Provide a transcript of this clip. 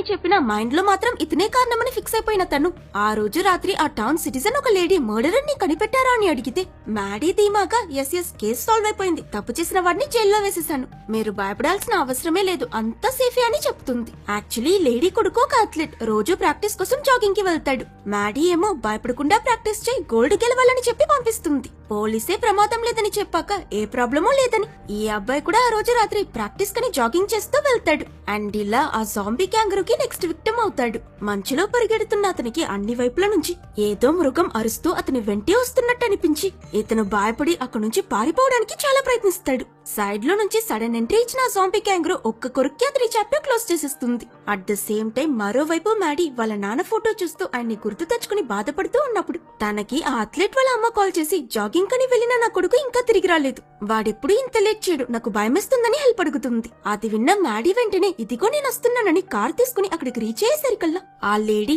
అని చెప్పినా మైండ్ లో మాత్రం ఇతనే కారణమని ఫిక్స్ అయిపోయిన తను ఆ రోజు రాత్రి ఆ టౌన్ సిటిజన్ ఒక లేడీ మర్డరర్ ని కనిపెట్టారా అని అడిగితే మ్యాడీ ధీమాగా ఎస్ కేసు సాల్వ్ అయిపోయింది, తప్పు చేసిన వాడిని జైల్లో వేసేసాను, మీరు భయపడాల్సిన అవసరమే లేదు, అంతా సేఫే అని చెప్తుంది. యాక్చువల్లీ లేడీ కొడుకు ఒక అథ్లెట్, రోజు ప్రాక్టీస్ కోసం జాగింగ్ కి వెళ్తాడు. మ్యాడీ ఏమో భయపడకుండా ప్రాక్టీస్ చేయి గోల్డ్ గెలవాలని చెప్పి పంపిస్తుంది. పోలీసే ప్రమాదం లేదని చెప్పాక ఏ ప్రాబ్లమూ లేదని ఈ అబ్బాయి కూడా ఆ రోజు రాత్రి ప్రాక్టీస్ కని జాగింగ్ చేస్తూ వెళ్తాడు. అండ్ ఇలా ఆ జాంబీ క్యాంగరూకి నెక్స్ట్ విక్టిమ్ అవుతాడు. మంచులో పరిగెడుతున్న అతనికి అన్ని వైపుల నుంచి ఏదో మృగం అరుస్తూ అతని వెంటే వస్తున్నట్టు అనిపించి ఇతను భయపడి అక్కడి నుంచి పారిపోవడానికి చాలా ప్రయత్నిస్తాడు. సైడ్ లో నుంచి సడన్ ఎంట్రీ ఇచ్చిన ఆ జాంబీ క్యాంగరూ ఒక్క కొరుక్కి అతని చాప్టర్ క్లోజ్ చేసేస్తుంది. అట్ ద సేమ్ టైం మరోవైపు మ్యాడీ వాళ్ళ నాన్న ఫోటో చూస్తూ ఆయన్ని గుర్తు తెచ్చుకుని బాధపడుతూ ఉన్నప్పుడు తనకి ఆ అథ్లెట్ వాళ్ళ అమ్మ కాల్ చేసి జాగింగ్ కని వెళ్లిన నా కొడుకు ఇంకా తిరిగి రాలేదు, వాడెప్పుడు ఇంత లేట్ చేయడు, నాకు భయమేస్తుందని హెల్ప్ అడుగుతుంది. అది విన్న మ్యాడీ వెంటనే ఇదిగో నేను వస్తున్నానని కార్ తీసుకుని అక్కడికి రీచ్ అయ్యేసరికల్లా ఆ లేడీ